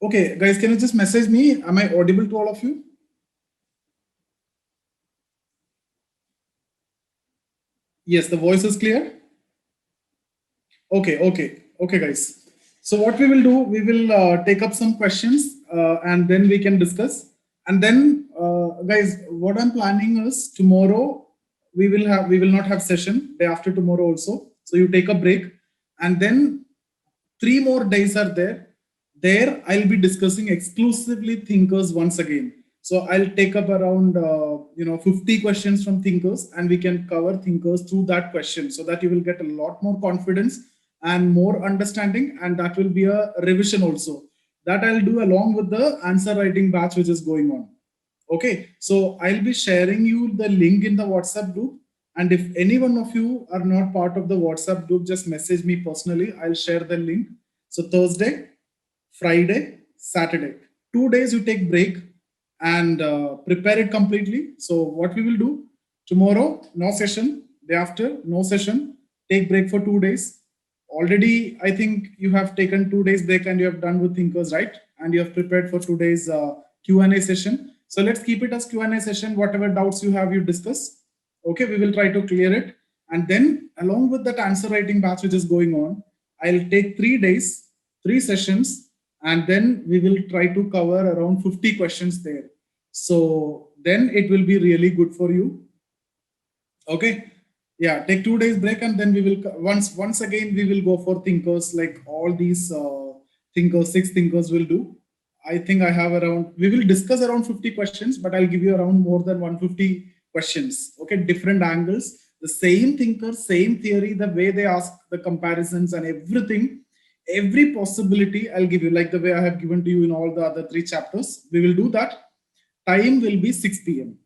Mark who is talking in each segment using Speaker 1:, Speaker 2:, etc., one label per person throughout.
Speaker 1: Okay, guys, can you just message me? Am I audible to all of you? Yes, the voice is clear. Okay, guys. So what we will do, we will take up some questions and then we can discuss. And then, guys, what I'm planning is tomorrow we will not have session. Day after tomorrow also. So you take a break, and then 3 more days are there. There I'll be discussing exclusively thinkers once again. So I'll take up around 50 questions from thinkers, and we can cover thinkers through that question, so that you will get a lot more confidence and more understanding, and that will be a revision also. That I'll do along with the answer writing batch which is going on. Okay, so I'll be sharing you the link in the WhatsApp group. And if any one of you are not part of the WhatsApp group, just message me personally. I'll share the link. So Thursday, Friday, Saturday, 2 days you take break and prepare it completely. So what we will do tomorrow, no session. Day after, no session. Take break for 2 days. Already, I think you have taken 2 days break and you have done with thinkers, right? And you have prepared for today's Q&A session. So let's keep it as Q&A session. Whatever doubts you have, you discuss. Okay, we will try to clear it. And then along with that answer writing batch which is going on, I'll take 3 days, 3 sessions, and then we will try to cover around 50 questions there. So then it will be really good for you. Okay. Yeah, take 2 days break, and then we will once again we will go for thinkers, like all these thinkers, 6 thinkers will do. I think I have around, we will discuss around 50 questions, but I'll give you around more than 150 questions. Okay, different angles, the same thinker, same theory, the way they ask the comparisons and everything, every possibility I'll give you, like the way I have given to you in all the other 3 chapters. We will do that. Time will be 6 p.m.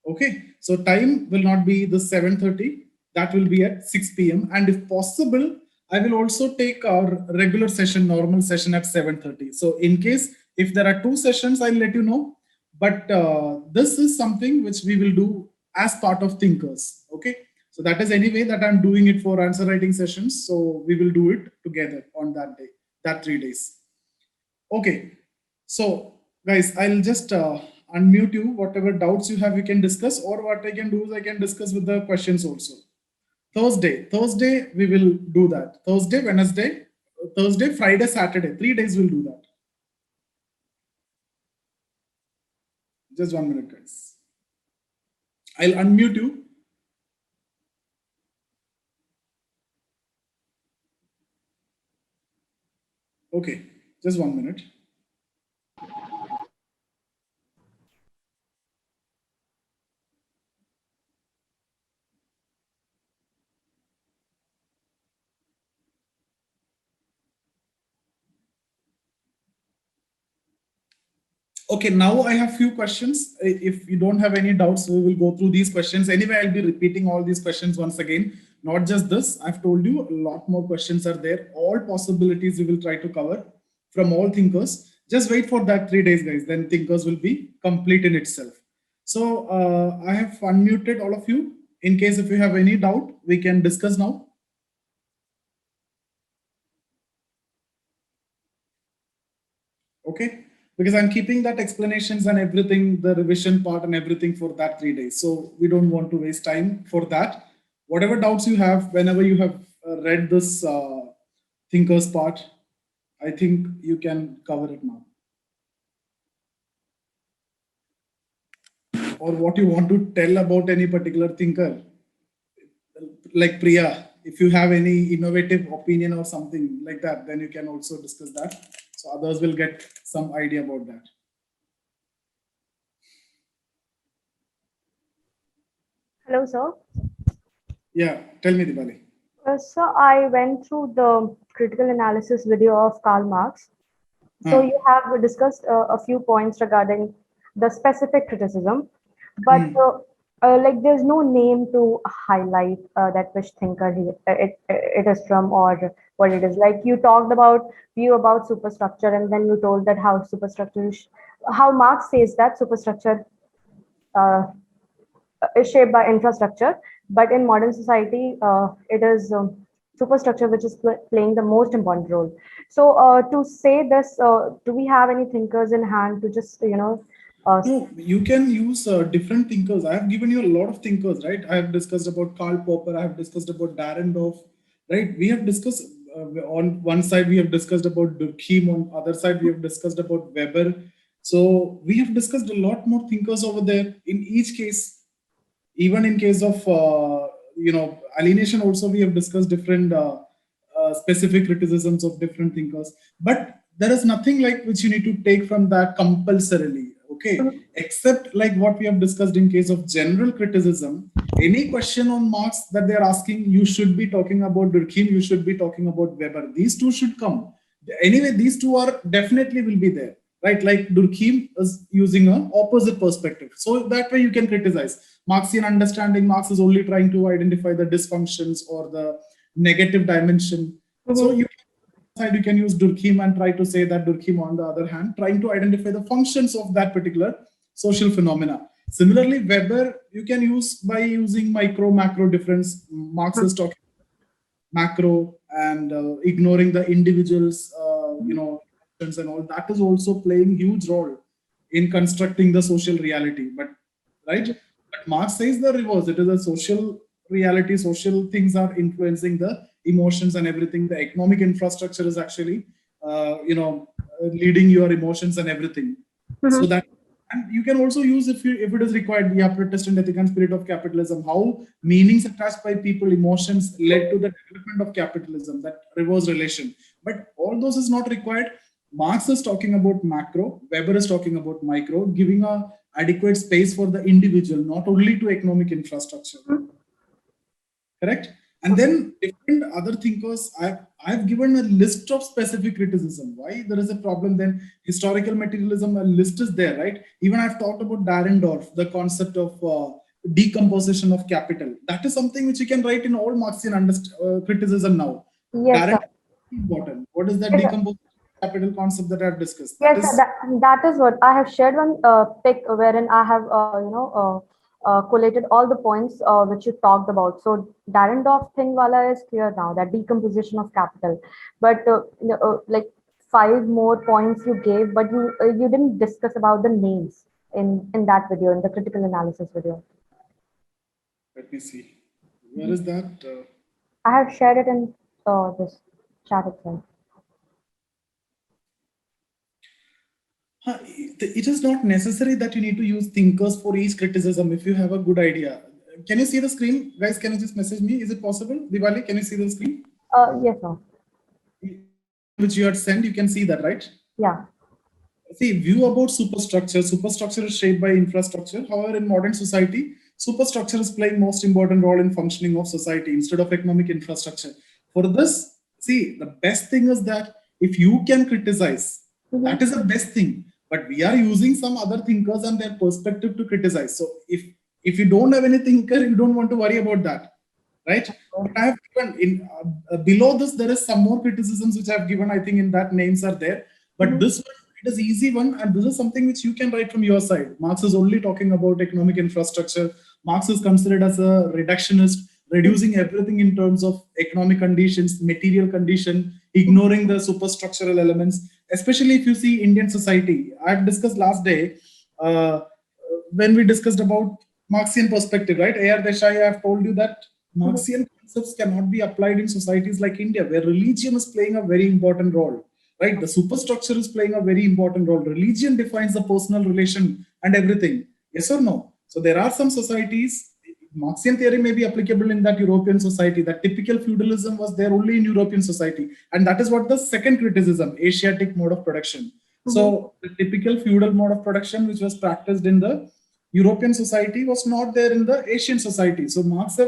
Speaker 1: Okay, so time will not be the 7:30, that will be at 6 p.m. And if possible, I will also take our regular session, normal session at 7:30. So in case if there are 2 sessions, I'll let you know. But this is something which we will do as part of thinkers. Okay, so that is anyway that I'm doing it for answer writing sessions. So we will do it together on that day, that 3 days. Okay, so guys, I'll just unmute you. Whatever doubts you have, you can discuss, or what I can do is I can discuss with the questions also. Thursday, we will do that. Thursday, Friday, Saturday, 3 days we'll do that. Just 1 minute, guys. I'll unmute you. Okay, just 1 minute. Okay, now I have few questions. If you don't have any doubts, we will go through these questions. Anyway, I'll be repeating all these questions once again. Not just this, I've told you a lot more questions are there. All possibilities we will try to cover from all thinkers. Just wait for that 3 days, guys. Then thinkers will be complete in itself. So I have unmuted all of you. In case if you have any doubt, we can discuss now. Okay, because I'm keeping that explanations and everything, the revision part and everything for that 3 days. So we don't want to waste time for that. Whatever doubts you have, whenever you have read this thinkers part, I think you can cover it now. Or what you want to tell about any particular thinker, like Priya, if you have any innovative opinion or something like that, then you can also discuss that. So others will get some idea about that.
Speaker 2: Hello, sir.
Speaker 1: Yeah, tell me, Diwali.
Speaker 2: So I went through the critical analysis video of Karl Marx. So you have discussed a few points regarding the specific criticism, but like there's no name to highlight that which thinker it is from or what it is. Like you talked about view about superstructure, and then you told that how superstructure, how Marx says that superstructure uh, is shaped by infrastructure, but in modern society, it is superstructure which is playing the most important role. So to say this, do we have any thinkers in hand to just,
Speaker 1: No, you can use different thinkers. I have given you a lot of thinkers, right? I have discussed about Karl Popper. I have discussed about Dahrendorf, right? We have discussed on one side we have discussed about Durkheim. On other side we have discussed about Weber. So we have discussed a lot more thinkers over there. In each case, even in case of alienation, also we have discussed different specific criticisms of different thinkers. But there is nothing like which you need to take from that compulsorily. Okay, except like what we have discussed in case of general criticism, any question on Marx that they're asking, you should be talking about Durkheim, you should be talking about Weber. These two should come. Anyway, these two are definitely will be there, right? Like Durkheim is using an opposite perspective. So that way you can criticize. Marxian understanding, Marx is only trying to identify the dysfunctions or the negative dimension. So you can use Durkheim and try to say that Durkheim, on the other hand, trying to identify the functions of that particular social phenomena. Similarly, Weber, you can use by using micro macro difference. Marx is talking macro and ignoring the individuals, and all that is also playing huge role in constructing the social reality. But Marx says the reverse. It is a social reality. Social things are influencing the emotions and everything. The economic infrastructure is actually, leading your emotions and everything. So that, and you can also use if it is required, Protestant ethic and spirit of capitalism, how meanings attached by people, emotions led to the development of capitalism, that reverse relation. But all those is not required. Marx is talking about macro, Weber is talking about micro, giving a adequate space for the individual, not only to economic infrastructure. Correct? And then different other thinkers, I've given a list of specific criticism. Why there is a problem, then historical materialism, a list is there, right? Even I've talked about Dahrendorf, the concept of decomposition of capital. That is something which you can write in all Marxian criticism now.
Speaker 2: Yes, sir.
Speaker 1: Important. What is that decomposition of capital concept that I've discussed?
Speaker 2: Yes, sir, that is what I have shared one pic wherein I have, collated all the points which you talked about. So Dahrendorf thing wala is clear now, that decomposition of capital. But like 5 more points you gave, but you didn't discuss about the names in that video, in the critical analysis video.
Speaker 1: Let me see. Where is that?
Speaker 2: I have shared it in this chat itself.
Speaker 1: It is not necessary that you need to use thinkers for each criticism if you have a good idea. Can you see the screen? Guys, can you just message me? Is it possible? Diwali, can you see the screen?
Speaker 2: Yes, sir.
Speaker 1: Which you had sent, you can see that, right?
Speaker 2: Yeah.
Speaker 1: See, view about superstructure. Superstructure is shaped by infrastructure. However, in modern society, superstructure is playing most important role in functioning of society instead of economic infrastructure. For this, see, the best thing is that if you can criticize, that is the best thing. But we are using some other thinkers and their perspective to criticize. So if you don't have any thinker, you don't want to worry about that, right? But I have given in below this, there is some more criticisms which I have given. I think in that names are there. But this one, it is easy one, and this is something which you can write from your side. Marx is only talking about economic infrastructure. Marx is considered as a reductionist, reducing everything in terms of economic conditions, material condition, ignoring the superstructural elements. Especially if you see Indian society, I've discussed last day when we discussed about Marxian perspective, right? A.R. Desai, I have told you that Marxian concepts cannot be applied in societies like India, where religion is playing a very important role, right? The superstructure is playing a very important role. Religion defines the personal relation and everything. Yes or no? So there are some societies, Marxian theory may be applicable in that European society. That typical feudalism was there only in European society. And that is what the second criticism, Asiatic mode of production. So the typical feudal mode of production, which was practiced in the European society, was not there in the Asian society. So Marx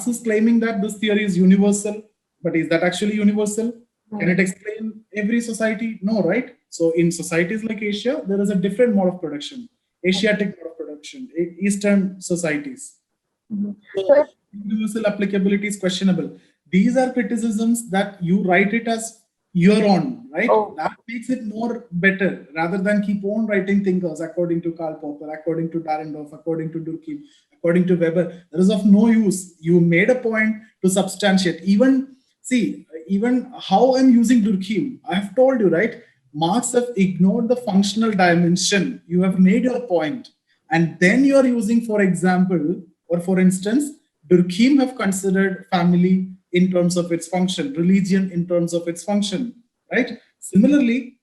Speaker 1: is claiming that this theory is universal, but is that actually universal? Can it explain every society? No, right? So in societies like Asia, there is a different mode of production, Asiatic mode of production, Eastern societies. So universal applicability is questionable. These are criticisms that you write it as your own, right? That makes it more better rather than keep on writing thinkers according to Karl Popper, according to Dahrendorf, according to Durkheim, according to Weber. There is of no use. You made a point to substantiate. Even See, even how I'm using Durkheim, I have told you, right? Marx have ignored the functional dimension. You have made your point. And then you are using, for example, or for instance, Durkheim have considered family in terms of its function, religion in terms of its function, right? Similarly,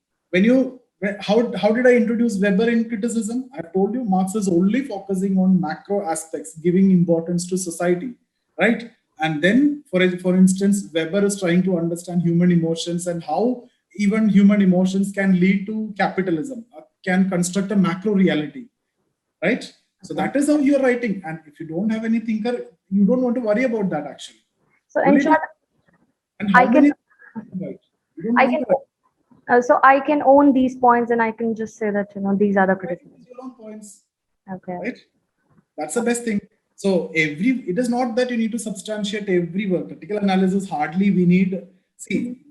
Speaker 1: how did I introduce Weber in criticism? I told you Marx is only focusing on macro aspects, giving importance to society, right? And then, for instance, Weber is trying to understand human emotions and how even human emotions can lead to capitalism, can construct a macro reality, right? So that is how you're writing. And if you don't have any thinker, you don't want to worry about that actually.
Speaker 2: So in short,
Speaker 1: and how
Speaker 2: I
Speaker 1: many
Speaker 2: can,
Speaker 1: right? You don't
Speaker 2: I
Speaker 1: want
Speaker 2: can,
Speaker 1: to write.
Speaker 2: so I can own these points and I can just say that, these are the criticisms.
Speaker 1: Your own points,
Speaker 2: Okay.
Speaker 1: right? That's the best thing. So it is not that you need to substantiate every word. Critical analysis hardly we need. See,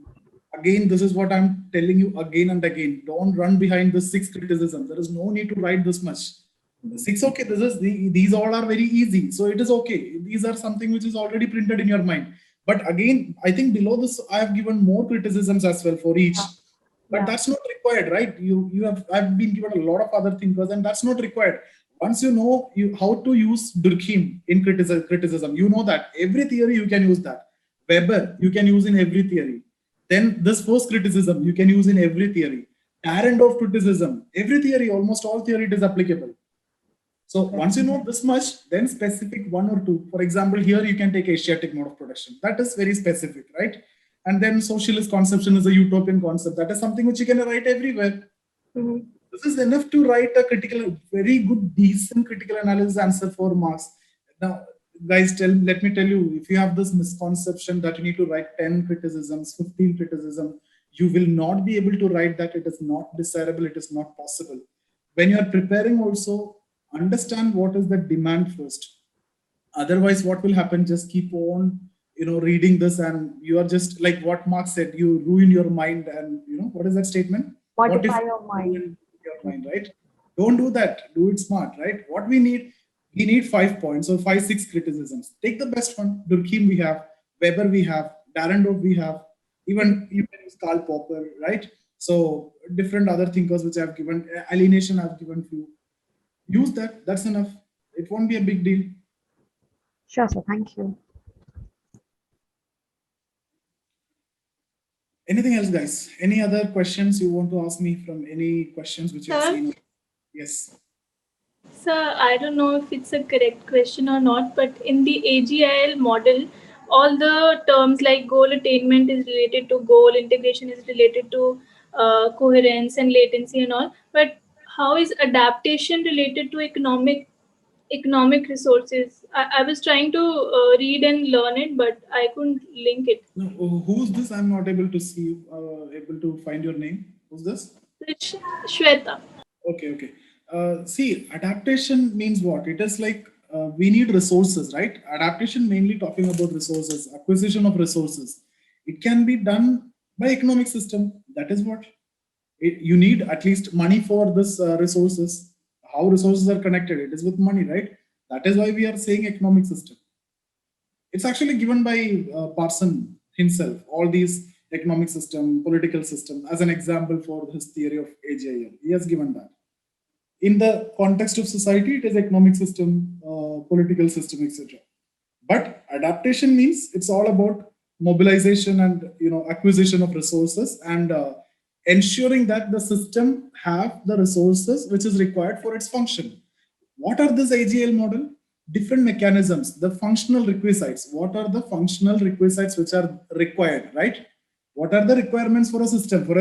Speaker 1: again, this is what I'm telling you again and again. Don't run behind the 6 criticisms. There is no need to write this much. 6, okay, these all are very easy. So it is okay. These are something which is already printed in your mind. But again, I think below this, I have given more criticisms as well for each. But that's not required, right? I've been given a lot of other thinkers, and that's not required. Once you know how to use Durkheim in criticism, you know that every theory you can use that. Weber, you can use in every theory. Then this first criticism, you can use in every theory. Dahrendorf criticism, every theory, almost all theory it is applicable. So once you know this much, then specific one or two. For example, here you can take Asiatic mode of production. That is very specific, right? And then socialist conception is a utopian concept. That is something which you can write everywhere.
Speaker 2: Mm-hmm.
Speaker 1: This is enough to write a very good, decent critical analysis answer for Marx. Now, guys, let me tell you, if you have this misconception that you need to write 10 criticisms, 15 criticisms, you will not be able to write that. It is not desirable. It is not possible. When you are preparing also, understand what is the demand first. Otherwise, what will happen? Just keep on, reading this, and you are just like what Marx said. You ruin your mind, and what is that statement?
Speaker 2: Modify your mind.
Speaker 1: Your mind, right? Don't do that. Do it smart, right? What we need 5 points or 5, 6 criticisms. Take the best one. Durkheim we have, Weber we have, Dahrendorf we have, even you can use Karl Popper, right? So different other thinkers which I've given, alienation I've given few. Use that. That's enough. It won't be a big deal.
Speaker 2: Sure, sir. Thank you.
Speaker 1: Anything else, guys? Any other questions you want to ask me from any questions which you have seen? Yes.
Speaker 3: Sir, I don't know if it's a correct question or not, but in the AGIL model, all the terms like goal attainment is related to goal, integration is related to coherence and latency and all. But how is adaptation related to economic resources? I was trying to read and learn it, but I couldn't link it.
Speaker 1: No, who's this? I'm not able to see, able to find your name. Who's this?
Speaker 3: It's Shweta.
Speaker 1: Okay. See, adaptation means what? It is like we need resources, right? Adaptation mainly talking about resources, acquisition of resources. It can be done by economic system. That is what you need, at least money for this resources. How resources are connected? It is with money, right? That is why we are saying economic system. It's actually given by Parson himself, all these economic system, political system, as an example for his theory of AGIL. He has given that. In the context of society, it is economic system, political system, etc. But adaptation means it's all about mobilization and acquisition of resources and ensuring that the system have the resources which is required for its function. What are this AGIL model? Different mechanisms, the functional requisites. What are the functional requisites which are required, right? What are the requirements for a system? For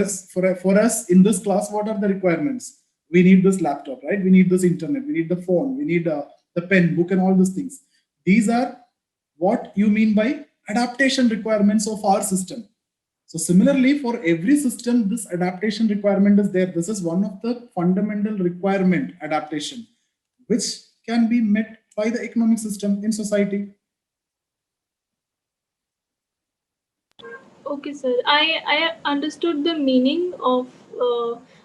Speaker 1: us in this class, what are the requirements? We need this laptop, right? We need this internet, we need the phone, we need the pen, book, and all these things. These are what you mean by adaptation requirements of our system. So similarly, for every system, this adaptation requirement is there. This is one of the fundamental requirement, adaptation, which can be met by the economic system in society.
Speaker 3: Okay, sir. I understood the meaning of,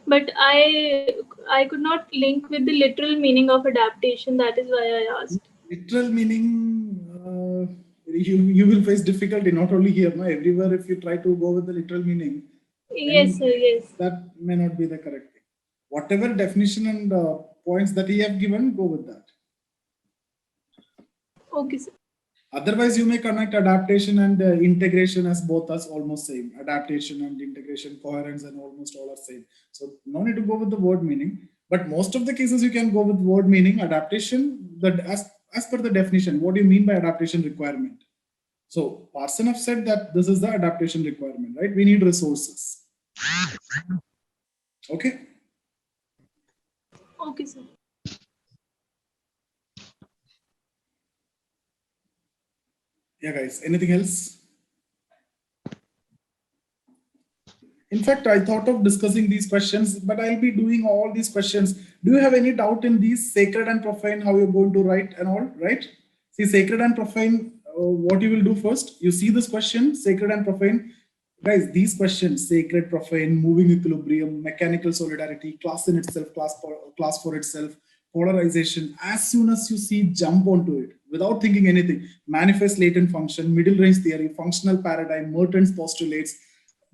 Speaker 3: but I could not link with the literal meaning of adaptation. That is why I asked.
Speaker 1: Literal meaning, you will face difficulty not only here, no, everywhere. If you try to go with the literal meaning,
Speaker 3: Yes, sir. Yes.
Speaker 1: that may not be the correct thing. Whatever definition and points that he have given, go with that.
Speaker 3: Okay, sir.
Speaker 1: Otherwise, you may connect adaptation and integration as both as almost same. Adaptation and integration, coherence, and almost all are same. So no need to go with the word meaning. But most of the cases you can go with word meaning. Adaptation, that as per the definition, what do you mean by adaptation requirement? So Parson have said that this is the adaptation requirement, right? We need resources. Okay.
Speaker 3: Okay, sir.
Speaker 1: Yeah, guys, anything else? In fact, I thought of discussing these questions, but I'll be doing all these questions. Do you have any doubt in these sacred and profane, how you're going to write and all, right? See, sacred and profane, what you will do first, you see this question, sacred and profane. Guys, these questions, sacred, profane, moving equilibrium, mechanical solidarity, class in itself, class for itself, polarization, as soon as you see, jump onto it without thinking anything. Manifest latent function, middle range theory, functional paradigm, Merton's postulates.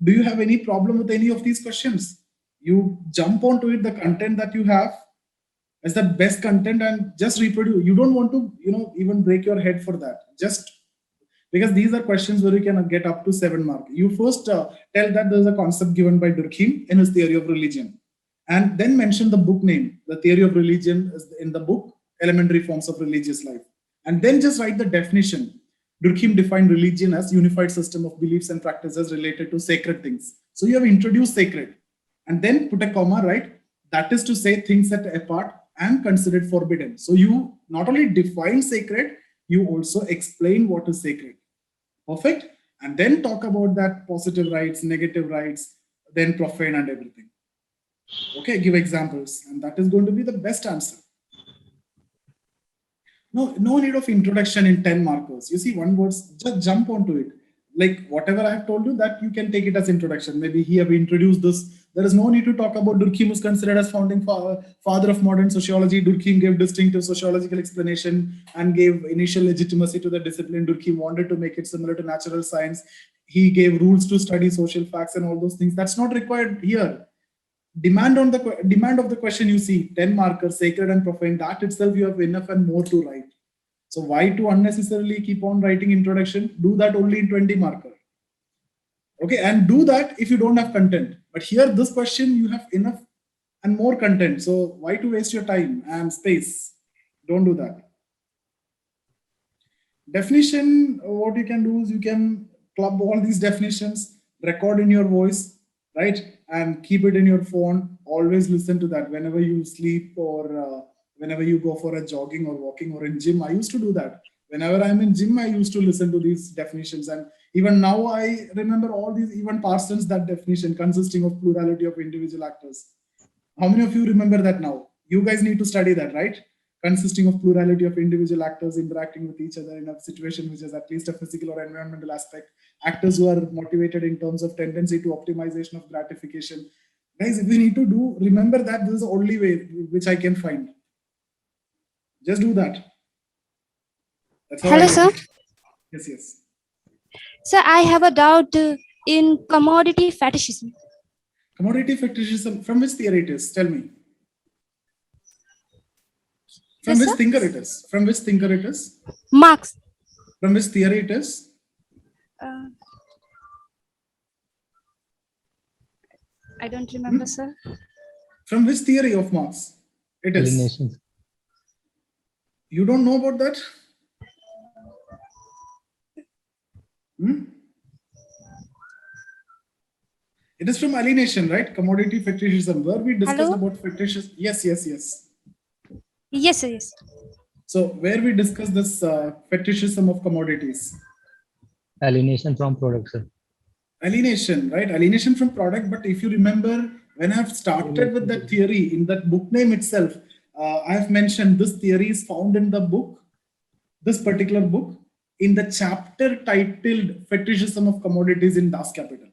Speaker 1: Do you have any problem with any of these questions? You jump onto it, the content that you have as the best content, and just reproduce. You don't want to, even break your head for that. Just because these are questions where you can get up to 7 marks. You first tell that there's a concept given by Durkheim in his theory of religion, and then mention the book name. The theory of religion is in the book, Elementary Forms of Religious Life. And then just write the definition. Durkheim defined religion as unified system of beliefs and practices related to sacred things. So you have introduced sacred, and then put a comma, right? That is to say things set apart and considered forbidden. So you not only define sacred, you also explain what is sacred. Perfect. And then talk about that positive rights, negative rights, then profane and everything. Okay, give examples, and that is going to be the best answer. No need of introduction in 10 markers. You see, one words, just jump onto it. Like whatever I have told you, that you can take it as introduction. Maybe he have introduced this. There is no need to talk about Durkheim was considered as founding father of modern sociology. Durkheim gave distinctive sociological explanation and gave initial legitimacy to the discipline. Durkheim wanted to make it similar to natural science. He gave rules to study social facts and all those things. That's not required here. Demand of the question, you see 10 markers, sacred and profane, that itself you have enough and more to write. So why to unnecessarily keep on writing introduction? Do that only in 20 marker. Okay, and do that if you don't have content. But here, this question, you have enough and more content. So why to waste your time and space? Don't do that. Definition, what you can do is you can club all these definitions, record in your voice, right? And keep it in your phone. Always listen to that whenever you sleep or whenever you go for a jogging or walking or in gym. I used to do that. Whenever I'm in gym, I used to listen to these definitions. And even now I remember all these, even Parsons, that definition consisting of plurality of individual actors. How many of you remember that now? You guys need to study that, right? Consisting of plurality of individual actors interacting with each other in a situation which is at least a physical or environmental aspect. Actors who are motivated in terms of tendency to optimization of gratification. Guys, if we need to do, remember that this is the only way which I can find. Just do that. That's how
Speaker 4: Hello, sir.
Speaker 1: Yes, yes.
Speaker 4: Sir, I have a doubt in commodity fetishism.
Speaker 1: Commodity fetishism, from which theory it is? Tell me. From
Speaker 4: Yes,
Speaker 1: which
Speaker 4: sir.
Speaker 1: thinker it is? From which thinker it is?
Speaker 4: Marx.
Speaker 1: From which theory it is?
Speaker 4: I don't remember, sir.
Speaker 1: From which theory of Marx it is?
Speaker 5: Alienation.
Speaker 1: You don't know about that? It is from alienation, right? Commodity fetishism, where we discussed
Speaker 4: Hello?
Speaker 1: about fetishism. Yes, yes, yes.
Speaker 4: Yes, sir, yes.
Speaker 1: So where we discussed this fetishism of commodities.
Speaker 5: Alienation from production.
Speaker 1: Alienation, right? Alienation from product. But if you remember, when I've started with that theory, in that book name itself, I have mentioned this theory is found in the book, this particular book, in the chapter titled Fetishism of Commodities in Das Kapital.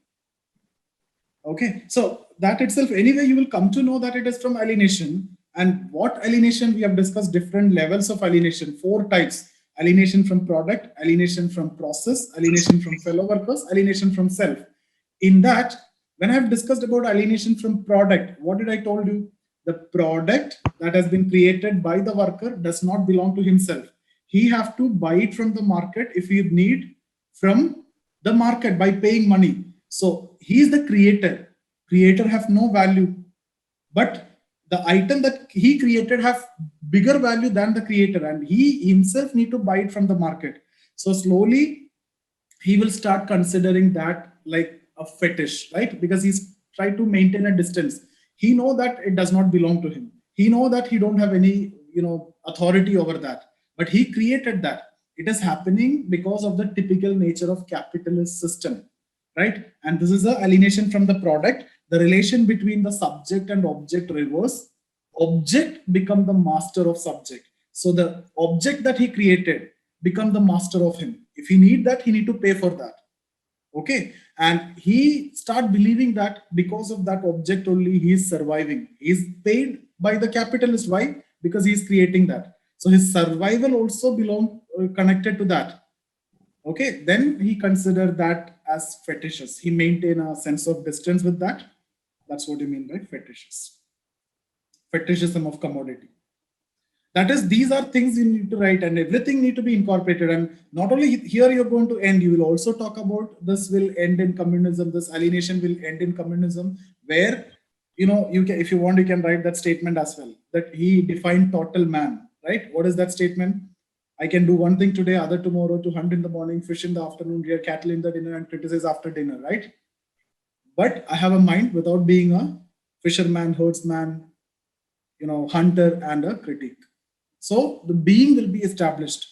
Speaker 1: Okay, so that itself, anyway, you will come to know that it is from alienation. And what alienation? We have discussed different levels of alienation, 4 types. alienation from product, alienation from process, alienation from fellow workers, alienation from self. In that, when I have discussed about alienation from product, what did I told you? The product that has been created by the worker does not belong to himself. He have to buy it from the market if he need from the market by paying money. So he is the creator. Creator have no value, but the item that he created have bigger value than the creator, and he himself need to buy it from the market. So slowly he will start considering that like a fetish, right? Because he's trying to maintain a distance. He know that it does not belong to him. He know that he don't have any, authority over that, but he created that. It is happening because of the typical nature of capitalist system, right? And this is the alienation from the product. The relation between the subject and object reverse. Object become the master of subject. So the object that he created become the master of him. If he need that, he need to pay for that. Okay, and he start believing that because of that object only he is surviving. He is paid by the capitalist. Why? Because he is creating that. So his survival also belong connected to that. Okay, then he consider that as fetishes. He maintain a sense of distance with that. That's what you mean by fetishes. Fetishism of commodity. That is, these are things you need to write, and everything need to be incorporated. And not only here you're going to end, you will also talk about this will end in communism, this alienation will end in communism, where, you can, if you want, you can write that statement as well, that he defined total man, right? What is that statement? I can do one thing today, other tomorrow, to hunt in the morning, fish in the afternoon, rear cattle in the dinner, and criticize after dinner, right? But I have a mind without being a fisherman, herdsman, hunter, and a critic. So the being will be established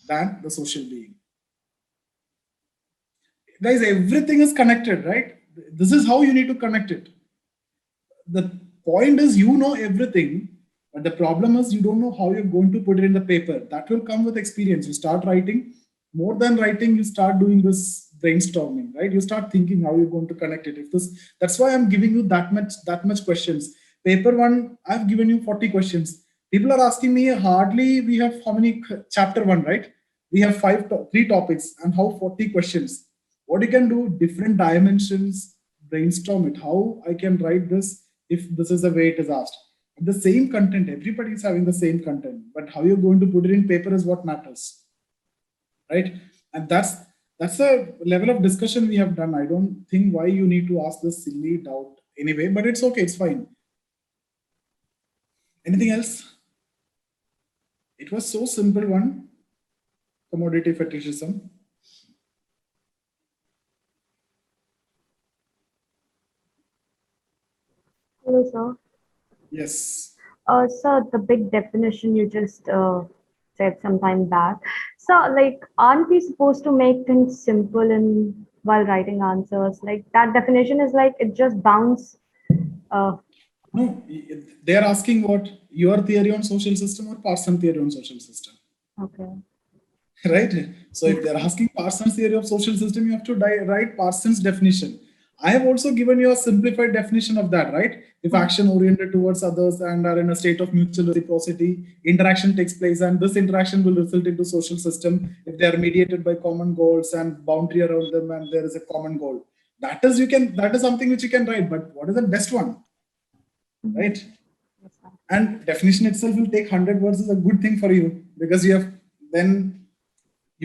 Speaker 1: than the social being. Guys, everything is connected, right? This is how you need to connect it. The point is, everything, but the problem is you don't know how you're going to put it in the paper. That will come with experience. You start writing. More than writing, you start doing this brainstorming, right? You start thinking how you're going to connect it. That's why I'm giving you that much questions. Paper 1, I've given you 40 questions. People are asking me, hardly we have how many, chapter 1, right? We have 3 topics and how 40 questions. What you can do, different dimensions, brainstorm it. How I can write this if this is the way it is asked. The same content, everybody is having the same content, but how you're going to put it in paper is what matters, right? And that's a level of discussion we have done. I don't think why you need to ask this silly doubt anyway, but it's okay, it's fine. Anything else? It was so simple one, commodity fetishism.
Speaker 2: Hello, sir.
Speaker 1: Yes.
Speaker 2: Sir, the big definition you just said some time back. So, like, aren't we supposed to make things simple while writing answers? Like that definition is like it just bounce.
Speaker 1: No, they are asking what your theory on social system or Parsons theory on social system.
Speaker 2: Okay.
Speaker 1: Right. So if they're asking Parsons theory of social system, you have to write Parsons definition. I have also given you a simplified definition of that, right? If action oriented towards others and are in a state of mutual reciprocity, interaction takes place, and this interaction will result into social system if they are mediated by common goals and boundary around them, and there is a common goal. That is something which you can write. But what is the best one, right? And definition itself will take 100 words is a good thing for you, because you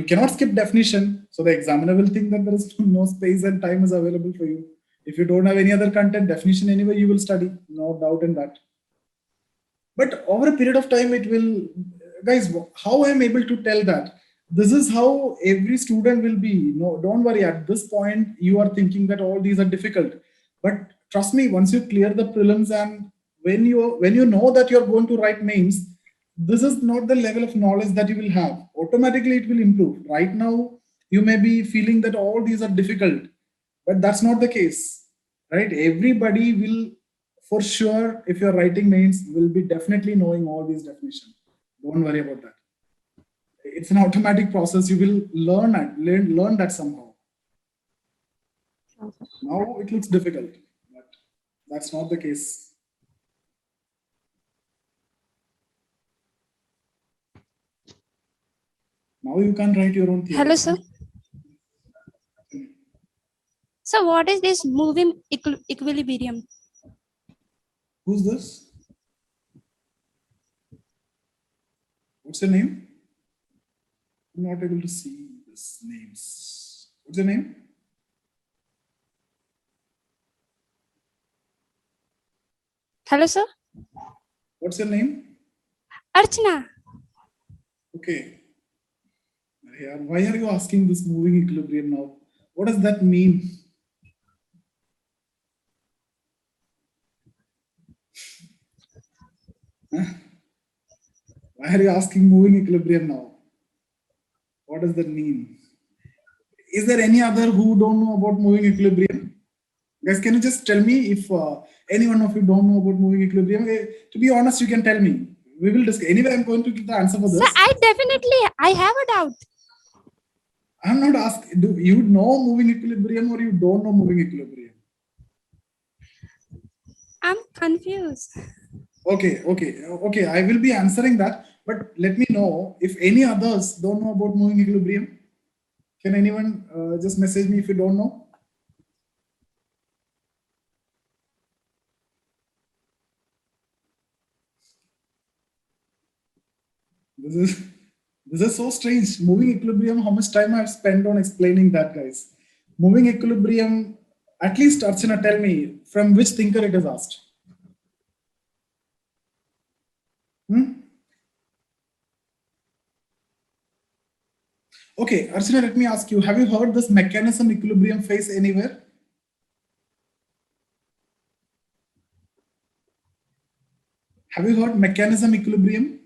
Speaker 1: cannot skip definition. So the examiner will think that there is no space and time is available for you. If you don't have any other content, definition anyway, you will study. No doubt in that. But over a period of time, it will, guys, how I am able to tell that? This is how every student will be. No, don't worry. At this point, you are thinking that all these are difficult. But trust me, once you clear the prelims and when you know that you're going to write mains, this is not the level of knowledge that you will have. Automatically, it will improve. Right now, you may be feeling that all these are difficult, but that's not the case, right? Everybody will, for sure, if you're writing mains, will be definitely knowing all these definitions. Don't worry about that. It's an automatic process. You will learn that somehow. Now it looks difficult, but that's not the case. Now you can write your own theory.
Speaker 4: Hello, sir. So what is this moving equilibrium?
Speaker 1: Who's this? What's your name? I'm not able to see these names. What's your name?
Speaker 4: Hello, sir.
Speaker 1: What's your name?
Speaker 4: Archana.
Speaker 1: Okay. Yeah, why are you asking this moving equilibrium now? What does that mean? Huh? Why are you asking moving equilibrium now? What does that mean? Is there any other who don't know about moving equilibrium? Guys, can you just tell me if any one of you don't know about moving equilibrium? To be honest, you can tell me. We will discuss. Anyway, I'm going to give the answer for
Speaker 4: Sir,
Speaker 1: this.
Speaker 4: I have a doubt.
Speaker 1: I'm not asking, do you know moving equilibrium or you don't know moving equilibrium?
Speaker 4: I'm confused.
Speaker 1: Okay. I will be answering that, but let me know if any others don't know about moving equilibrium. Can anyone just message me if you don't know? This is so strange. Moving equilibrium, how much time I've spent on explaining that, guys. Moving equilibrium, at least Archana, tell me from which thinker it is asked. Okay, Archana, let me ask you, have you heard this mechanism equilibrium phase anywhere? Have you heard mechanism equilibrium?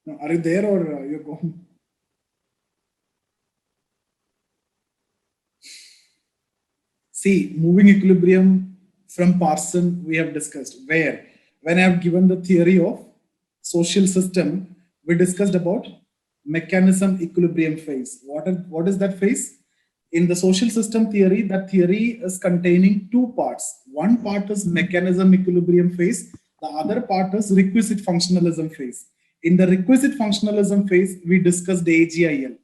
Speaker 1: No, are you there or you're gone? See, moving equilibrium from Parson we have discussed. Where? When I have given the theory of social system, we discussed about mechanism equilibrium phase. What is that phase? In the social system theory, that theory is containing two parts. One part is mechanism equilibrium phase. The other part is requisite functionalism phase. In the requisite functionalism phase, we discussed AGIL.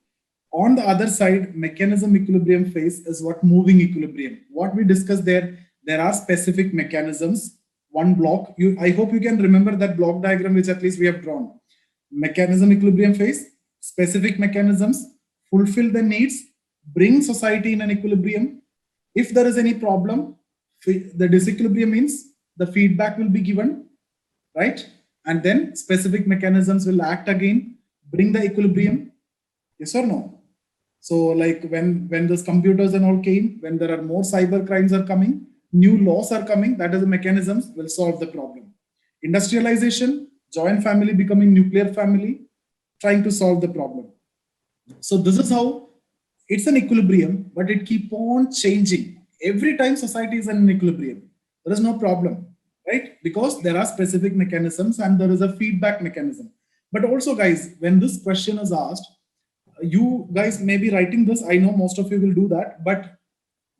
Speaker 1: On the other side, mechanism equilibrium phase is what moving equilibrium. What we discussed there are specific mechanisms. One block, I hope you can remember that block diagram which at least we have drawn. Mechanism equilibrium phase, specific mechanisms, fulfill the needs, bring society in an equilibrium. If there is any problem, the disequilibrium means the feedback will be given, right? And then specific mechanisms will act again, bring the equilibrium. Yes or no? So like when those computers and all came, when there are more cyber crimes are coming, new laws are coming, that is the mechanisms will solve the problem. Industrialization, joint family becoming nuclear family, trying to solve the problem. So this is how it's an equilibrium, but it keep on changing. Every time society is in an equilibrium, there is no problem, right? Because there are specific mechanisms and there is a feedback mechanism. But also guys, when this question is asked, you guys may be writing this. I know most of you will do that, but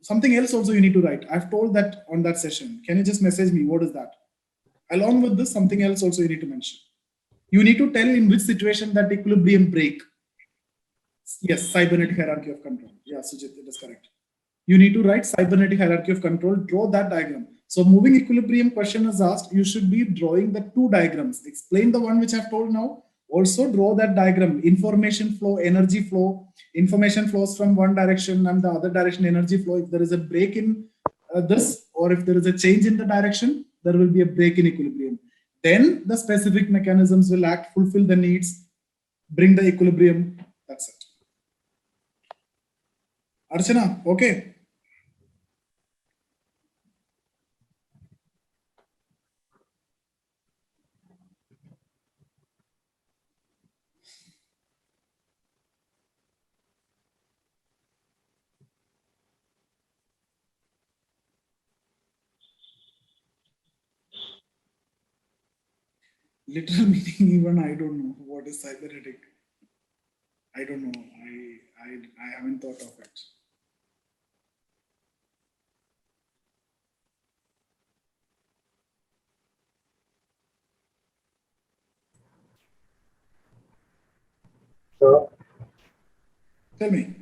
Speaker 1: something else also you need to write. I've told that on that session. Can you just message me? What is that? Along with this, something else also you need to mention. You need to tell in which situation that equilibrium break. Yes, cybernetic hierarchy of control. Yeah, Sujit, it is correct. You need to write cybernetic hierarchy of control, draw that diagram. So moving equilibrium question is asked, you should be drawing the two diagrams. Explain the one which I've told now. Also draw that diagram, information flow, energy flow, information flows from one direction and the other direction energy flow. If there is a break in this, or if there is a change in the direction, there will be a break in equilibrium. Then the specific mechanisms will act, fulfill the needs, bring the equilibrium. That's it. Archana, okay. Literal meaning, even I don't know what is cybernetic. I don't know. I haven't thought of it. Tell me.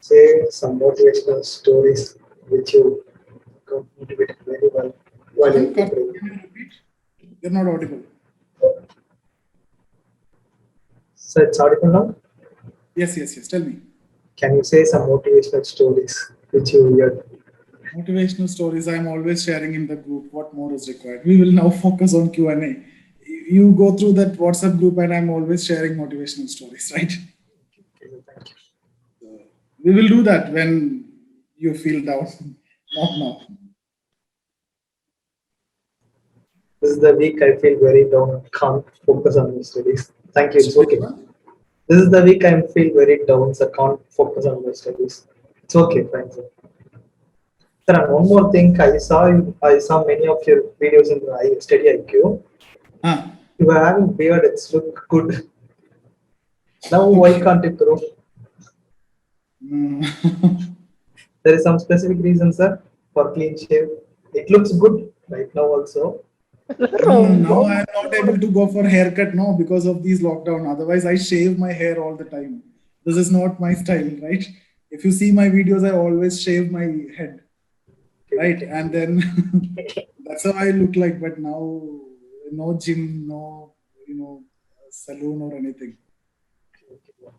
Speaker 6: Say some motivational stories which you motivate very well while
Speaker 1: Karan,
Speaker 6: you're
Speaker 1: Karan,
Speaker 6: preparing.
Speaker 1: can you repeat? You're not audible.
Speaker 6: So it's audible now.
Speaker 1: Yes, yes, yes. Tell me.
Speaker 6: Can you say some motivational stories which you hear?
Speaker 1: Motivational stories I'm always sharing in the group. What more is required? We will now focus on Q&A. You go through that WhatsApp group and I'm always sharing motivational stories, right?
Speaker 6: Okay, thank you.
Speaker 1: We will do that when you feel down, not now.
Speaker 6: This is the week I feel very down. Can't focus on my studies. Thank you. It's okay. This is the week I feel very down. So can't focus on my studies. It's okay. Fine, sir. Sir, and one more thing. I saw many of your videos in the Study IQ.
Speaker 1: Ah,
Speaker 6: You are having beard. It's look good. Now why can't it grow?
Speaker 1: no.
Speaker 6: There is some specific reason, sir, for clean shave. It looks good right now also.
Speaker 1: No, now I'm not able to go for haircut now because of these lockdown. Otherwise, I shave my hair all the time. This is not my style, right? If you see my videos, I always shave my head, right? And then that's how I look like. But now, no gym, no, saloon or anything.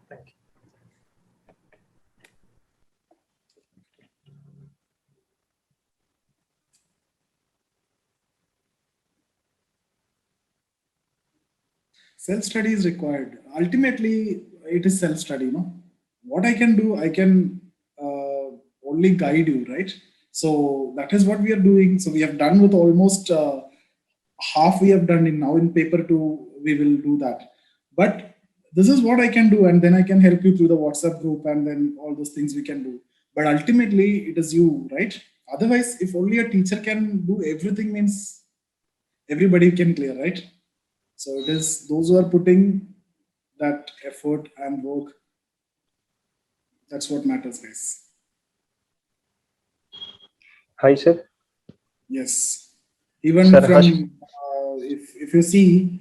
Speaker 6: Thank you.
Speaker 1: Self-study is required. Ultimately, it is self-study, no? What I can do, I can only guide you, right? So that is what we are doing. So we have done with almost half we have done in now in paper two, we will do that. But this is what I can do, and then I can help you through the WhatsApp group and then all those things we can do. But ultimately, it is you, right? Otherwise, if only a teacher can do everything, means everybody can clear, right? So it is those who are putting that effort and work. That's what matters, guys.
Speaker 7: Hi, sir.
Speaker 1: Yes. Even
Speaker 7: Sir,
Speaker 1: from, if you see,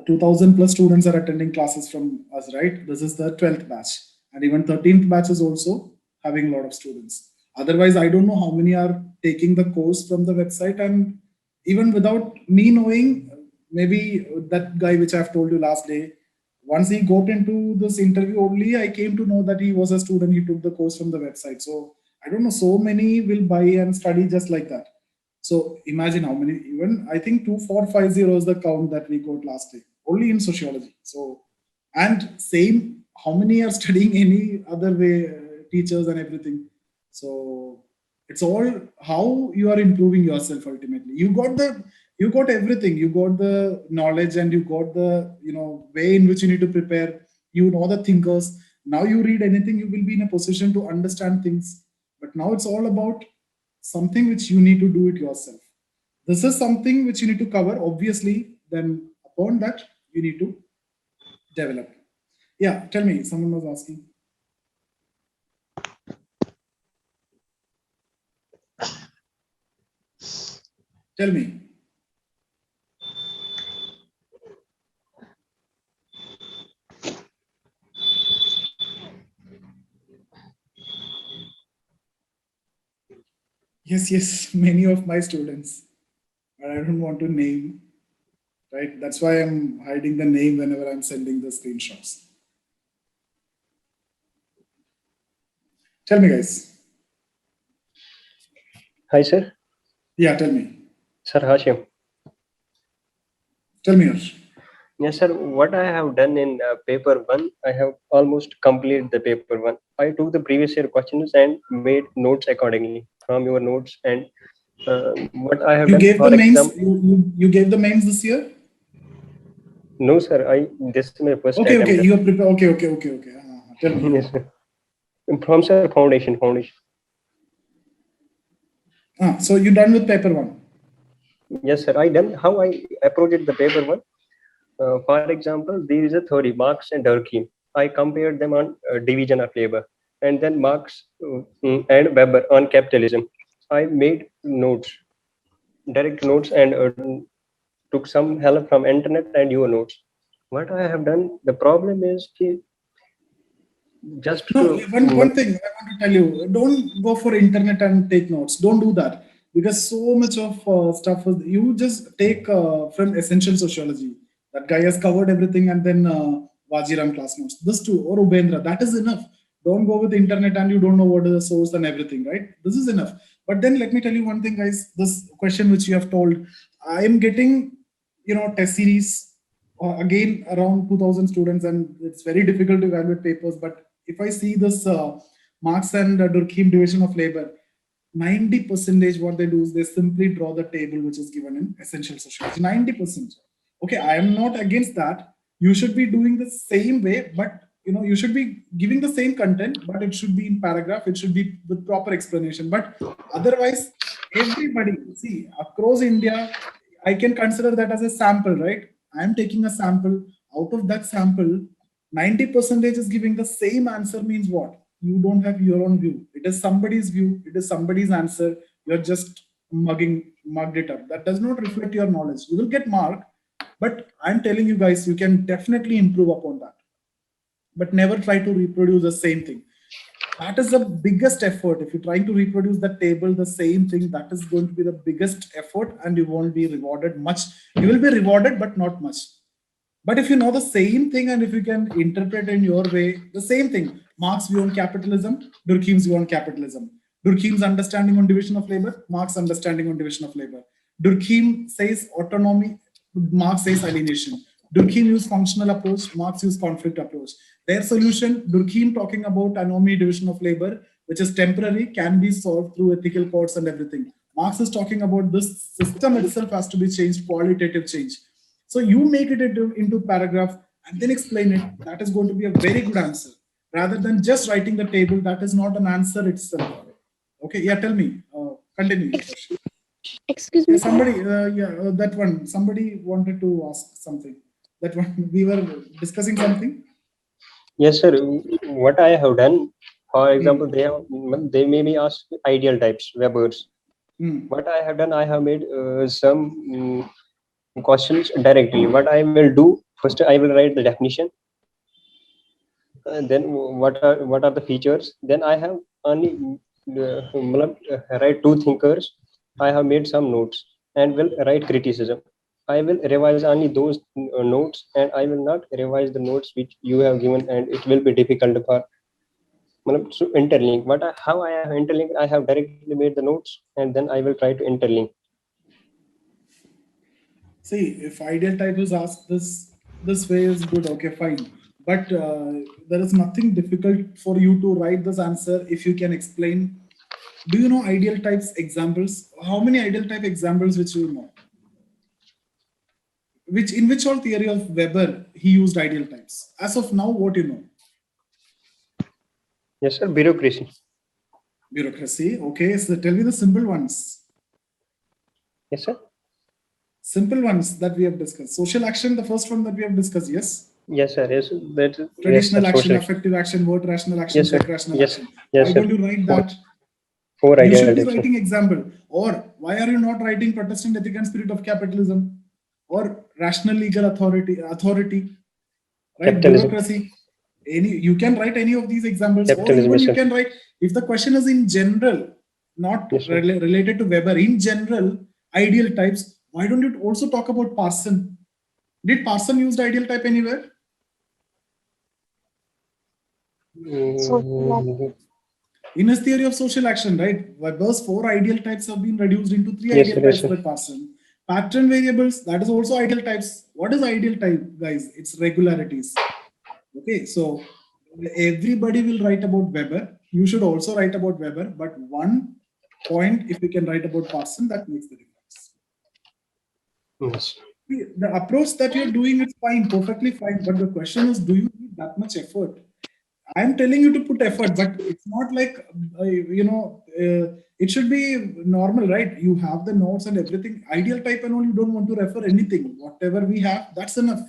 Speaker 1: 2000 plus students are attending classes from us, right? This is the 12th batch. And even 13th batch is also having a lot of students. Otherwise, I don't know how many are taking the course from the website. And even without me knowing, maybe that guy which I've told you last day, once he got into this interview only, I came to know that he was a student. He took the course from the website. So I don't know, so many will buy and study just like that. So imagine how many, even I think 2450 is the count that we got last day, only in sociology. So, and same, how many are studying any other way, teachers and everything. So it's all how you are improving yourself ultimately. You got everything. You got the knowledge and you got the, way in which you need to prepare. You know the thinkers. Now you read anything, you will be in a position to understand things. But now it's all about something which you need to do it yourself. This is something which you need to cover, obviously. Then upon that, you need to develop. Yeah, tell me, someone was asking. Tell me. Yes, many of my students, but I don't want to name, right? That's why I'm hiding the name whenever I'm sending the screenshots. Tell me, guys.
Speaker 7: Hi, sir.
Speaker 1: Yeah, tell me.
Speaker 7: Sir Hashim.
Speaker 1: Tell me, Harsh.
Speaker 7: Yes, sir. What I have done in paper one, I have almost completed the paper one. I took the previous year questions and made notes accordingly from your notes. And what I have
Speaker 1: You
Speaker 7: done,
Speaker 1: gave the
Speaker 7: for
Speaker 1: mains.
Speaker 7: example,
Speaker 1: You gave the mains this year.
Speaker 7: no, sir. This is my first
Speaker 1: Okay.
Speaker 7: attempt.
Speaker 1: You are prepared. Okay. Tell me.
Speaker 7: Yes, sir. From sir foundation.
Speaker 1: So you done with paper one.
Speaker 7: Yes, sir. I done how I approached the paper one. For example, there is a theory, Marx and Durkheim. I compared them on division of labor, and then Marx and Weber on capitalism. I made notes, direct notes, and took some help from internet and your notes. What I have done, the problem is just
Speaker 1: No, one thing I want to tell you: don't go for internet and take notes. Don't do that because so much of stuff you just take from Essential Sociology. That guy has covered everything, and then Vajiram class notes. This too, or Ubendra. That is enough. Don't go with internet and you don't know what is the source and everything, right? This is enough. But then let me tell you one thing, guys. This question which you have told, I am getting, test series again around 2,000 students, and it's very difficult to evaluate papers. But if I see this Marx and Durkheim division of labor, 90% what they do is they simply draw the table which is given in Essential Sociology. 90%. Okay, I am not against that. You should be doing the same way, but you should be giving the same content, but it should be in paragraph. It should be with proper explanation. But otherwise, everybody, see, across India, I can consider that as a sample, right? I am taking a sample. Out of that sample, 90% is giving the same answer means what? You don't have your own view. It is somebody's view. It is somebody's answer. You're just mugged it up. That does not reflect your knowledge. You will get marked, but I'm telling you guys, you can definitely improve upon that. But never try to reproduce the same thing. That is the biggest effort. If you're trying to reproduce the table, the same thing, that is going to be the biggest effort, and you won't be rewarded much. You will be rewarded, but not much. But if you know the same thing and if you can interpret in your way, the same thing, Marx's view on capitalism, Durkheim's view on capitalism, Durkheim's understanding on division of labor, Marx's understanding on division of labor. Durkheim says autonomy, Marx says alienation. Durkheim used functional approach, Marx used conflict approach. Their solution, Durkheim talking about anomy division of labor, which is temporary, can be solved through ethical codes and everything. Marx is talking about this system itself has to be changed, qualitative change. So you make it into paragraph and then explain it. That is going to be a very good answer. Rather than just writing the table, that is not an answer itself. Okay, yeah, tell me. Continue.
Speaker 4: Excuse me.
Speaker 1: Yeah, somebody, that one. Somebody wanted to ask something. That one, we were discussing something.
Speaker 7: Yes, sir. What I have done, for example, they may be asked ideal types, Webers. What I have done, I have made some questions directly. What I will do first, I will write the definition. And then what are the features? Then I have only write two thinkers. I have made some notes and will write criticism. I will revise only those notes, and I will not revise the notes which you have given, and it will be difficult for to interlink. But how I have interlinked, I have directly made the notes, and then I will try to interlink.
Speaker 1: See, if ideal type is asked this way is good, okay, fine. But there is nothing difficult for you to write this answer if you can explain. Do you know ideal types examples? How many ideal type examples which you know? In which all theory of Weber he used ideal types? As of now, what you know?
Speaker 7: Yes, sir. Bureaucracy.
Speaker 1: Bureaucracy. Okay, so tell me the simple ones.
Speaker 7: Yes, sir.
Speaker 1: Simple ones that we have discussed. Social action, the first one that we have discussed, yes?
Speaker 7: Yes, sir. Yes, that
Speaker 1: Traditional
Speaker 7: yes,
Speaker 1: action, effective action, vote rational action,
Speaker 7: yes,
Speaker 1: rational action.
Speaker 7: Yes,
Speaker 1: why
Speaker 7: sir.
Speaker 1: don't you write that?
Speaker 7: Four
Speaker 1: You should be
Speaker 7: types,
Speaker 1: writing example. Or why are you not writing Protestant ethic and spirit of capitalism? Or rational legal authority, right?
Speaker 7: Capitalism.
Speaker 1: Bureaucracy. You can write any of these examples, or
Speaker 7: Capitalism,
Speaker 1: even
Speaker 7: yes,
Speaker 1: you
Speaker 7: sir.
Speaker 1: can write, if the question is in general, not
Speaker 7: Yes, sir.
Speaker 1: related to Weber, in general, ideal types, why don't you also talk about Parson? Did Parson use the ideal type anywhere? In his theory of social action, right? Weber's 4 ideal types have been reduced into 3
Speaker 7: Yes,
Speaker 1: ideal
Speaker 7: sir,
Speaker 1: types
Speaker 7: yes,
Speaker 1: by Parson. Pattern variables, that is also ideal types. What is ideal type, guys? It's regularities. Okay, so everybody will write about Weber. You should also write about Weber, but one point, if you can write about Parson, that makes the difference.
Speaker 7: Yes.
Speaker 1: The approach that you're doing is fine, perfectly fine, but the question is, do you need that much effort? I'm telling you to put effort, but it's not like, it should be normal, right? You have the notes and everything. Ideal type and all, you don't want to refer anything. Whatever we have, that's enough.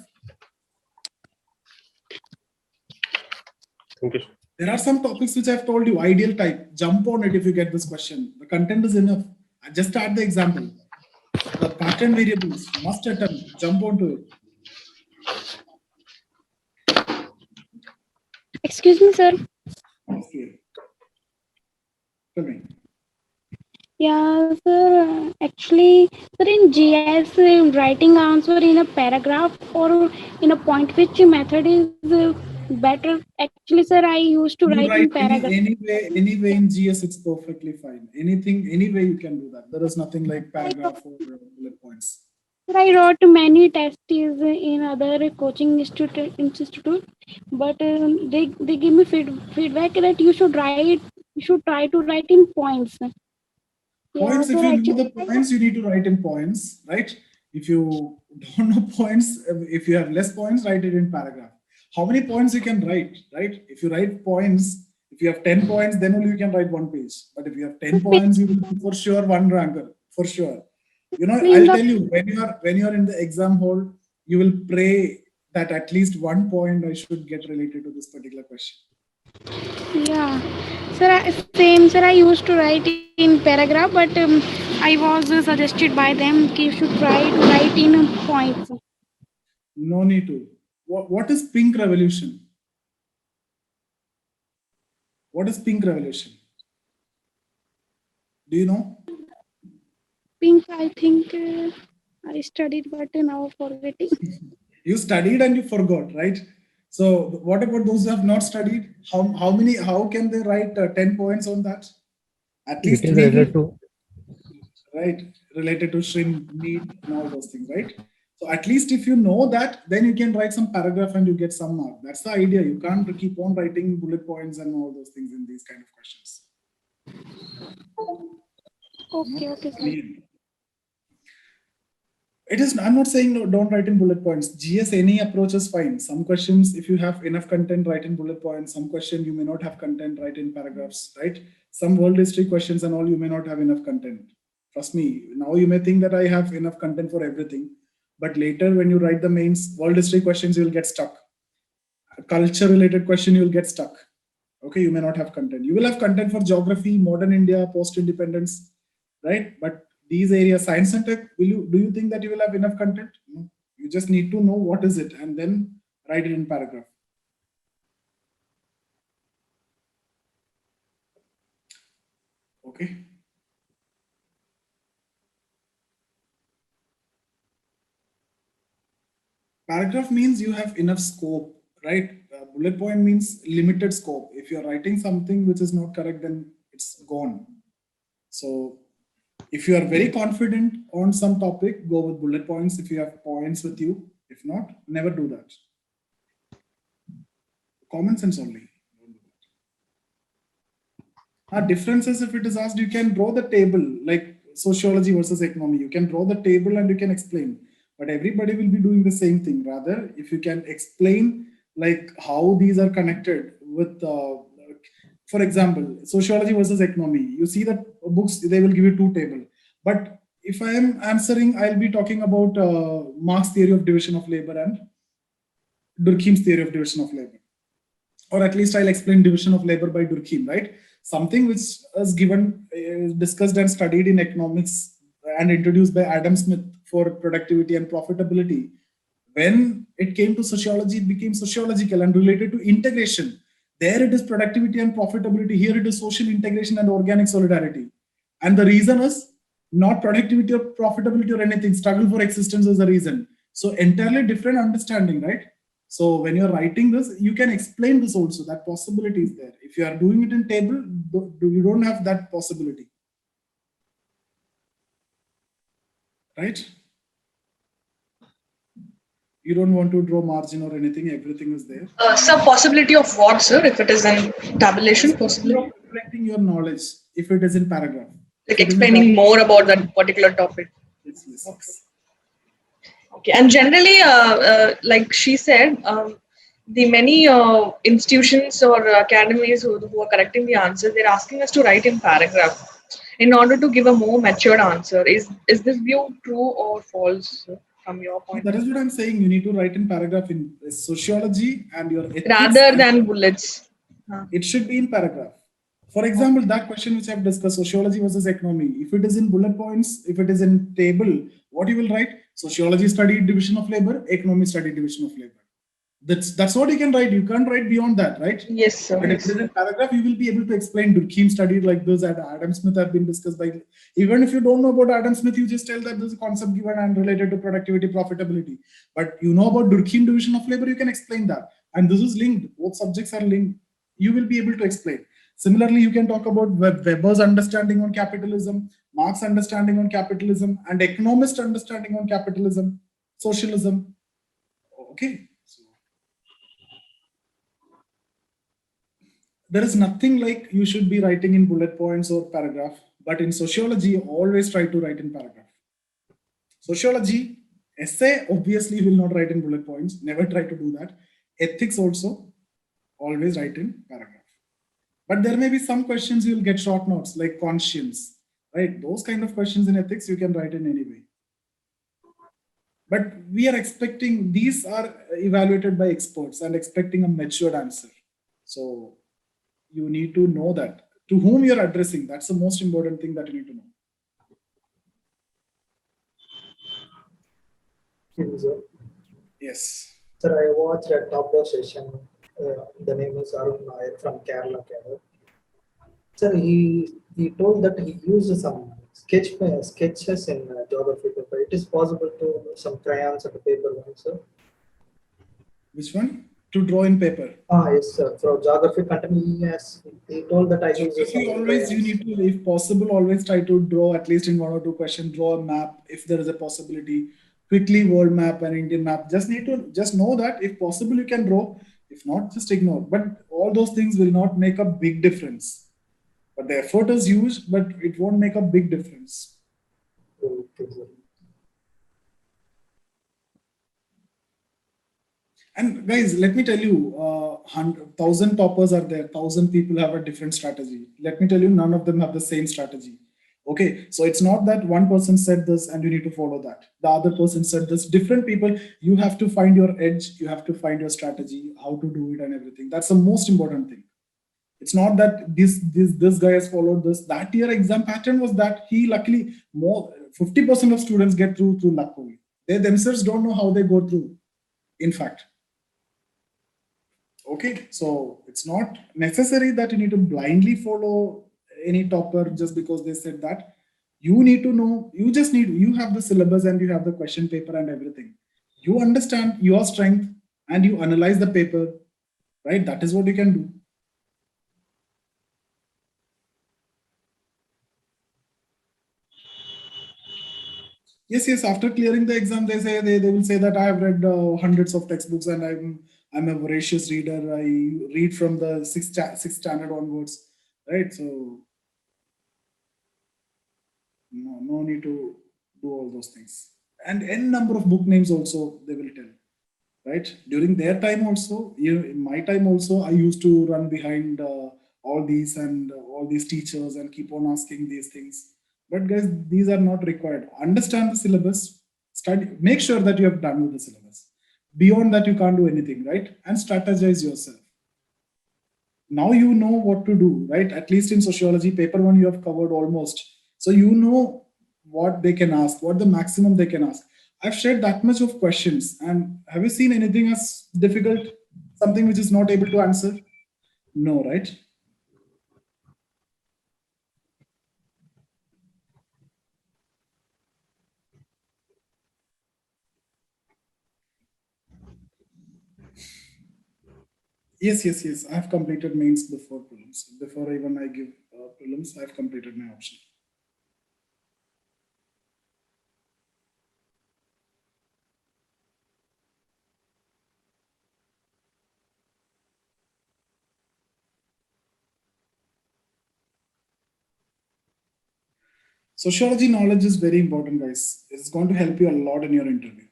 Speaker 7: Thank you.
Speaker 1: There are some topics which I've told you, ideal type. Jump on it if you get this question. The content is enough. I just start the example. The pattern variables, must attempt, jump onto it.
Speaker 4: Excuse me, sir.
Speaker 1: Okay. Tell me.
Speaker 4: Yeah, sir. Actually, sir, in GS, writing answer in a paragraph or in a point, which method is better? Actually, sir, I used to
Speaker 1: You
Speaker 4: write in
Speaker 1: write
Speaker 4: paragraph.
Speaker 1: any way in GS, it's perfectly fine. Anything, any way you can do that. There is nothing like paragraph or bullet points.
Speaker 4: Sir, I wrote many tests in other coaching institute, but they give me feedback that you should try to write in points. Yeah,
Speaker 1: Points, if
Speaker 4: sir.
Speaker 1: you know
Speaker 4: Actually,
Speaker 1: the points, you need to write in points, right? If you don't know points, if you have less points, write it in paragraph. How many points you can write, right? If you write points, if you have 10 points, then only you can write one page. But if you have 10 points, you will be for sure one ranker, for sure. You know,
Speaker 4: in
Speaker 1: I'll
Speaker 4: the
Speaker 1: tell you, when you're in the exam hall, you will pray that at least 1 point I should get related to this particular question.
Speaker 4: yeah, sir. Same, sir. I used to write in paragraph, but I was suggested by them that you should try to write in points.
Speaker 1: No need to. What is pink revolution? What is pink revolution? Do you know?
Speaker 4: Pink, I think I studied, but now forgetting.
Speaker 1: You studied and you forgot, right? So what about those who have not studied? How can they write 10 points on that? At least
Speaker 5: It is
Speaker 1: three,
Speaker 5: related to
Speaker 1: right? Related to shrimp, meat, and all those things, right? So at least if you know that, then you can write some paragraph and you get some mark. That's the idea. You can't keep on writing bullet points and all those things in these kind of questions.
Speaker 4: Okay, sir.
Speaker 1: Clear. It is, I'm not saying no, don't write in bullet points. GS, any approach is fine. Some questions, if you have enough content, write in bullet points. Some question you may not have content, write in paragraphs, right? Some world history questions and all, you may not have enough content. Trust me, now you may think that I have enough content for everything. But later when you write the mains world history questions, you'll get stuck. A culture related question, you'll get stuck. Okay, you may not have content. You will have content for geography, modern India, post-independence, right? But these areas, science and tech, do you think that you will have enough content? No. You just need to know what is it and then write it in paragraph. Okay. Paragraph means you have enough scope, right? Bullet point means limited scope. If you're writing something which is not correct, then it's gone. So if you are very confident on some topic, go with bullet points. If you have points with you, if not, never do that. Common sense only. Differences, if it is asked, you can draw the table like sociology versus economy. You can draw the table and you can explain, but everybody will be doing the same thing. Rather, if you can explain like how these are connected with, for example, sociology versus economy, you see that books, they will give you two tables. But if I am answering, I'll be talking about Marx theory of division of labor and Durkheim's theory of division of labor. Or at least I'll explain division of labor by Durkheim, right? Something which is given, discussed and studied in economics and introduced by Adam Smith for productivity and profitability. When it came to sociology, it became sociological and related to integration. There it is productivity and profitability. Here it is social integration and organic solidarity. And the reason is not productivity or profitability or anything. Struggle for existence is the reason. So entirely different understanding, right? So when you're writing this, you can explain this also. That possibility is there. If you are doing it in table, you don't have that possibility. Right? You don't want to draw margin or anything. Everything is there.
Speaker 8: Some possibility of what, sir? If it is in tabulation, possibility?
Speaker 1: Reflecting your knowledge, if it is in paragraph.
Speaker 8: Like explaining more about that particular topic.
Speaker 1: Yes, yes, yes.
Speaker 8: Okay, and generally, like she said, the many institutions or academies who are correcting the answer, they're asking us to write in paragraph in order to give a more matured answer. Is this view true or false from your point?
Speaker 1: That is what I'm saying. You need to write in paragraph in sociology and your ethics.
Speaker 8: Rather than bullets.
Speaker 1: It should be in paragraph. For example, that question which I've discussed, sociology versus economy. If it is in bullet points, if it is in table, what you will write? Sociology studied division of labor, economy studied division of labor. That's what you can write. You can't write beyond that, right?
Speaker 8: Yes, sir.
Speaker 1: But if
Speaker 8: Yes.
Speaker 1: it is in paragraph, you will be able to explain Durkheim studied like this, and Adam Smith have been discussed by. Even if you don't know about Adam Smith, you just tell that there's a concept given and related to productivity, profitability. But you know about Durkheim division of labor, you can explain that. And this is linked. Both subjects are linked. You will be able to explain. Similarly, you can talk about Weber's understanding on capitalism, Marx's understanding on capitalism, and economist understanding on capitalism, socialism. Okay. There is nothing like you should be writing in bullet points or paragraph, but in sociology, always try to write in paragraph. Sociology, essay, obviously you will not write in bullet points, never try to do that. Ethics also, always write in paragraph. But there may be some questions you will get short notes like conscience, right? Those kind of questions in ethics you can write in any way. But we are expecting, these are evaluated by experts and expecting a matured answer. So you need to know that to whom you're addressing. That's the most important thing that you need to know. Yes.
Speaker 6: Sir, I watched a top session. The name is Arun Nair from Kerala. Sir, he told that he used some sketches in geography paper. It is possible to use some crayons and paper one, sir.
Speaker 1: Which one? To draw in paper.
Speaker 6: Yes, sir. For geography content, yes. He told that I use some
Speaker 1: Always you need to, if possible, always try to draw at least in 1 or 2 questions, draw a map if there is a possibility. Quickly world map and Indian map. Just need to just know that if possible you can draw. If not, just ignore. But all those things will not make a big difference. But the effort is huge, but it won't make a big difference.
Speaker 6: Okay, sir.
Speaker 1: And guys, let me tell you, 1,000 toppers are there. 1,000 people have a different strategy. Let me tell you, none of them have the same strategy. Okay, so it's not that one person said this and you need to follow that. The other person said this. Different people, you have to find your edge. You have to find your strategy, how to do it and everything. That's the most important thing. It's not that this guy has followed this. That year exam pattern was that he luckily 50% of students get through luck only. They themselves don't know how they go through. In fact. Okay, so it's not necessary that you need to blindly follow any topper just because they said that. You need to know, you have the syllabus and you have the question paper and everything. You understand your strength and you analyze the paper, right? That is what you can do. Yes, after clearing the exam, they say they will say that I have read hundreds of textbooks and I'm a voracious reader. I read from the sixth standard onwards, right? So no need to do all those things. And n number of book names also they will tell, right? During their time also, in my time also, I used to run behind all these and all these teachers and keep on asking these things. But guys, these are not required. Understand the syllabus, study, make sure that you have done with the syllabus. Beyond that, you can't do anything, right? And strategize yourself. Now you know what to do, right? At least in sociology, paper 1 you have covered almost. So you know what they can ask, what the maximum they can ask. I've shared that much of questions. And have you seen anything as difficult? Something which is not able to answer? No, right? Yes. I have completed mains before prelims. Before even I give prelims, I have completed my option. Sociology knowledge is very important, guys. It's going to help you a lot in your interview.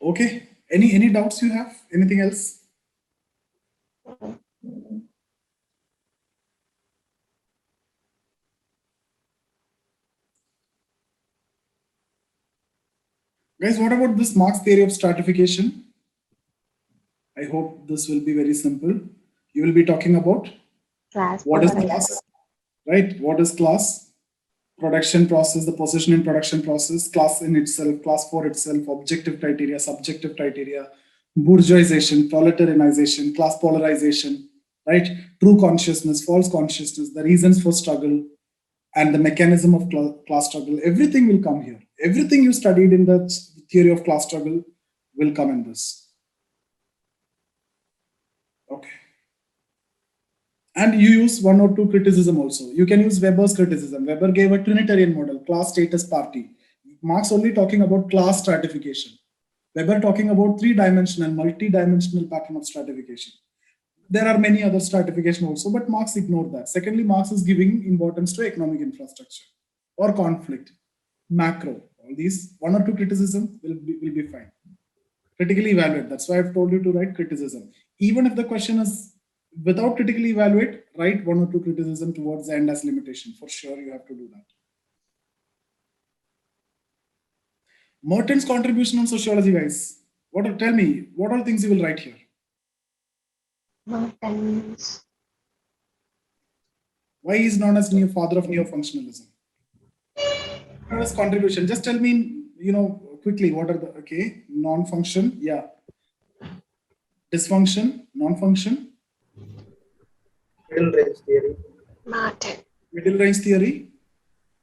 Speaker 1: Okay. Any doubts you have? Anything else? Guys, what about this Marx theory of stratification? I hope this will be very simple. You will be talking about
Speaker 2: class.
Speaker 1: What is class? Right? What is class? production process, the position in production process, class in itself, class for itself, objective criteria, subjective criteria, bourgeoisation, proletarianization, class polarization, right? True consciousness, false consciousness, the reasons for struggle, and the mechanism of class struggle. Everything will come here. Everything you studied in the theory of class struggle will come in this. Okay. And you use one or two criticism also. You can use Weber's criticism. Weber gave a Trinitarian model, class, status, party. Marx only talking about class stratification. Weber talking about three-dimensional, multi-dimensional pattern of stratification. There are many other stratification also, but Marx ignored that. Secondly, Marx is giving importance to economic infrastructure or conflict, macro. All these one or two criticism will be fine. Critically evaluate. That's why I've told you to write criticism. Even if the question is without critically evaluate, write one or two criticism towards the end as limitation. For sure, you have to do that. Merton's contribution on sociology, guys. Tell me, what are things you will write here?
Speaker 2: Merton's.
Speaker 1: Why he is known as father of neo-functionalism? His contribution. Just tell me, quickly, what are the, non-function, yeah. Dysfunction, non-function.
Speaker 6: Middle range theory.
Speaker 2: Martin.
Speaker 1: Middle range theory.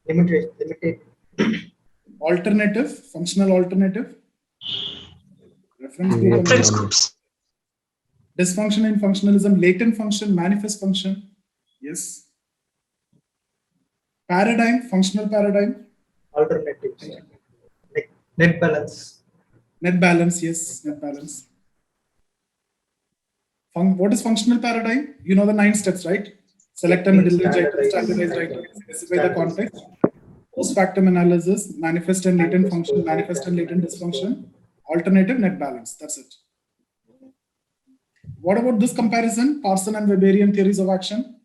Speaker 6: Limited.
Speaker 1: Alternative, functional alternative. Reference groups. Dysfunction in functionalism, latent function, manifest function. Yes. Paradigm, functional paradigm.
Speaker 6: Alternatives. Net balance.
Speaker 1: Net balance, yes, net balance. What is functional paradigm? You know the 9 steps, right? Select a middle range item, standardized item, specify the context. Post factum analysis, manifest and latent function, manifest and latent dysfunction, alternative, net balance. That's it. What about this comparison? Parson and Weberian theories of action.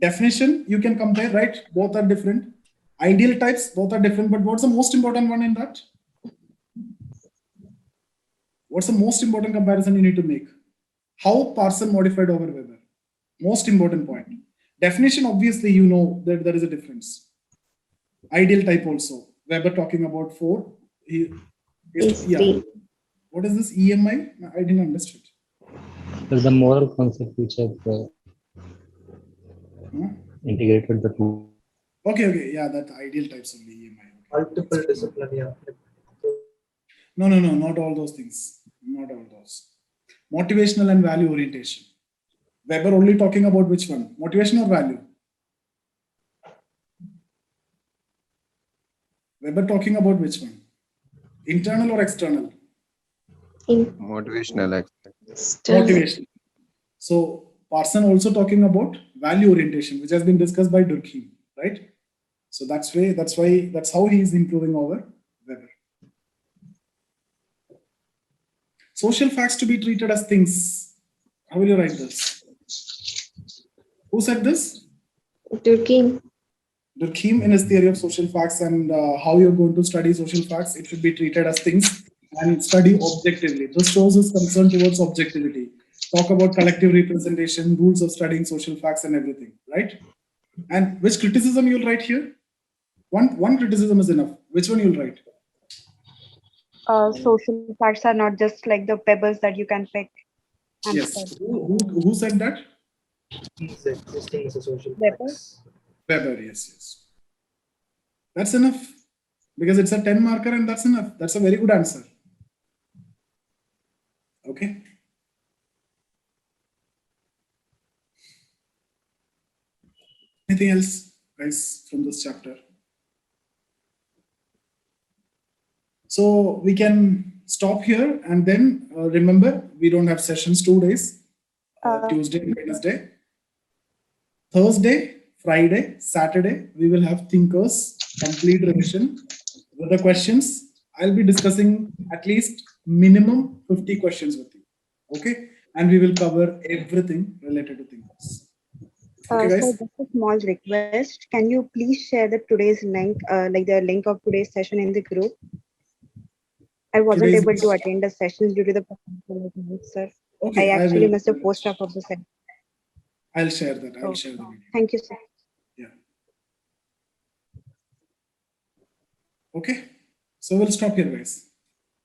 Speaker 1: Definition, you can compare, right? Both are different. Ideal types, both are different, but what's the most important one in that? What's the most important comparison you need to make? How Parson modified over Weber? Most important point. Definition, obviously, you know that there is a difference. Ideal type also. Weber talking about 4. Yeah. What is this EMI? I didn't understand.
Speaker 5: There's the moral concept which has integrated the two.
Speaker 1: Okay. Yeah, that ideal types only EMI.
Speaker 6: Multiple discipline, yeah.
Speaker 1: No, not all those things. Not all those. Motivational and value orientation. Weber only talking about which one? Motivation or value? Weber talking about which one? Internal or external?
Speaker 9: Motivational.
Speaker 1: Motivation. So Parson also talking about value orientation, which has been discussed by Durkheim, right? So that's how he is improving over Weber. Social facts to be treated as things. How will you write this? Who said this?
Speaker 2: Durkheim.
Speaker 1: Durkheim in his theory of social facts and how you're going to study social facts, it should be treated as things and study objectively. This shows his concern towards objectivity. Talk about collective representation, rules of studying social facts and everything, right? And which criticism you'll write here? One criticism is enough. Which one you'll write?
Speaker 10: Social facts are not just like the pebbles that you can pick.
Speaker 1: Yes. Who said that?
Speaker 6: He's existing as a social
Speaker 10: Weber?
Speaker 6: facts.
Speaker 1: Weber, yes. That's enough. Because it's a 10 marker and that's enough. That's a very good answer. Okay. Anything else, guys, from this chapter? So we can stop here and then remember, we don't have sessions 2 days, Tuesday and Wednesday. Thursday, Friday, Saturday, we will have Thinkers complete revision with the questions. I'll be discussing at least minimum 50 questions with you. Okay. And we will cover everything related to Thinkers. Okay, guys?
Speaker 10: So just a small request. Can you please share the today's link, like the link of today's session in the group? I wasn't able to attend the sessions due to the sir.
Speaker 1: Okay,
Speaker 10: I actually missed the first half of the session.
Speaker 1: I'll share that. I'll share the video.
Speaker 10: Thank you, sir.
Speaker 1: Yeah. Okay. So we'll stop here, guys.